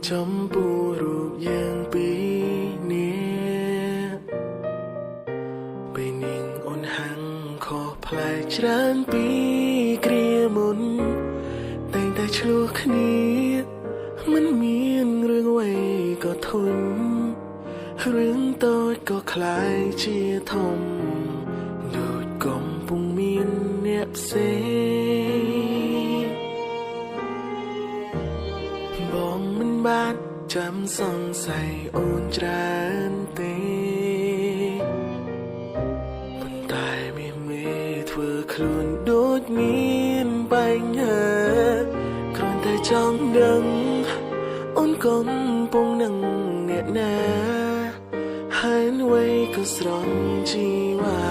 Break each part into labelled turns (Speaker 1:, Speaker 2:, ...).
Speaker 1: ចំពោះរូបយើងពីរនាក់ពេលនាងអូនហាំងខុសប្លែកច្រើនពីគ្រាមុនតែងតែឆ្លោះគ្នាមិនមានរឿងអ្វីក៏ធន់រឿងតូចក៏คล้ายជាធំដូចកំពុងមានអ្នកផ្សេងបងមិនបានចាំសង្ស័យអូនច្រើនទេប៉ុន្តែមេធ្វើខ្លួនដូចមានបញ្ហាគ្រាន់តែចង់ដឹងអូនកំពុងនឹងអ្នកណាហើយអ្វីក៏ស្រន់ជីវ៉ា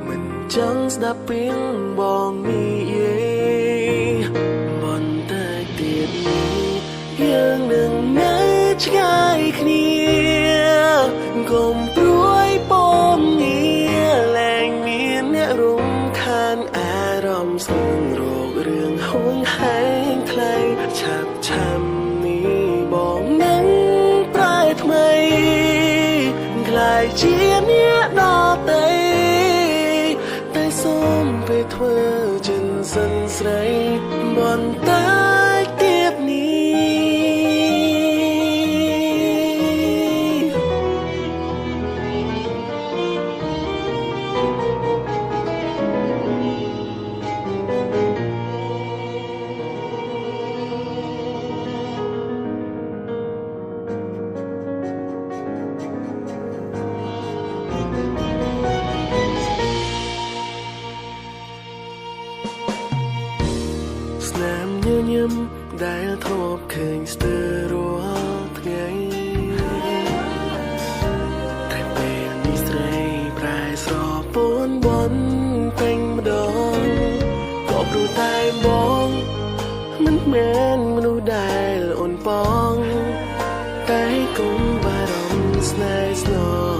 Speaker 1: មិនចង់ស្ដាប់ពីបងនិយាយបន្តែទៀតនេះយើងនឹងនៅឆ្ងាយគ្នាកុំព្រួយពំងារលែងមានអ្នករំខានអារម្មណ៍ស្ងរោគរឿងហួងហែងថ្លៃឆាប់ឆាំនេះបងនឹងប្រែថ្មីក្លាយជាអ្នកដទៃតែសូមពេលធ្វើចិនសិនស្រីបន្តែទៀតនេះស្នាមញញឹមដែលធ្លាប់ឃើញស្ទើររាល់ថ្ងៃតែពេលនេះស្រីប្រែស្រពូនបនពេញម្ដងក៏ព្រោះតែបងមិនមែនមនុស្សដែលអូនបងតែកុំបារម្ភស្នេហ៍ស្នង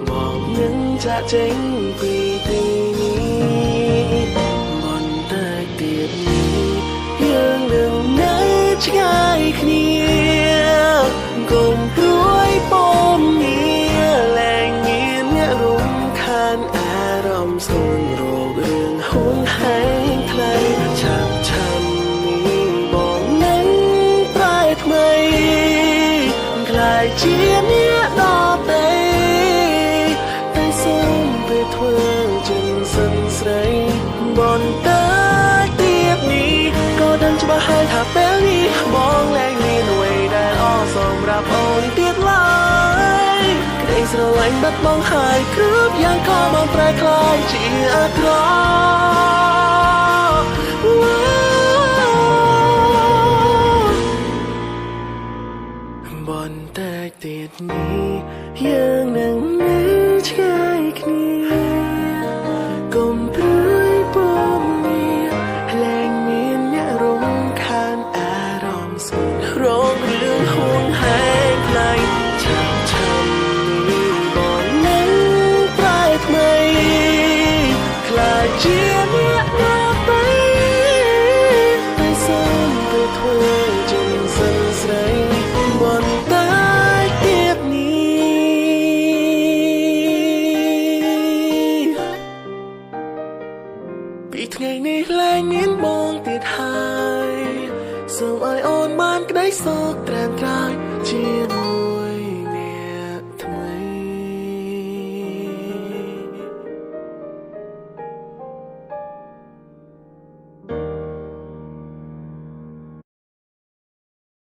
Speaker 1: បងនឹងចាក់ចេញពីទីនេះបន្តែទៀតនេះយើងនឹងនៅឆ្ងាយគ្នាកុំព្រួយពំងារលែងមានអ្នករំខានអារម្មណ៍ស្ងរោគរឿងហួងហែងថ្លៃឆាប់ឆាំនេះបងនឹងប្រែថ្មីក្លាយជាអ្នកដទៃតែសូមពេលធ្វើចិនសិនស្រីបន្តែទៀតនេះក៏ដឹងច្បាស់ហើយថាពេលនេះបងលែងមានអ្វីដែលអសម្រាប់អូនទៀតឡើយក្តីស្រឡាញ់បាត់បង់ហើយគ្រប់យ៉ាងក៏បានប្រែក្លាយជាអាក្រក់បន្តែទៀតនេះយើងនឹងនៅឆ្ងាយគ្នាកុំព្រួយពំងារលែងមានអ្នករំខានអារម្មណ៍ស្ងរោគរឿងហួងហែងថ្លៃឆាប់ឆាំនេះបងនឹងប្រែថ្មីក្លាយជាអ្នកដទៃតែសូមពេលធ្វើចិនសិនស្រីបន្តែទៀតនេះពីថ្ងៃនេះលែងមានបងទៀតហើយសូមឲ្យអូនបានក្តីសុខត្រែម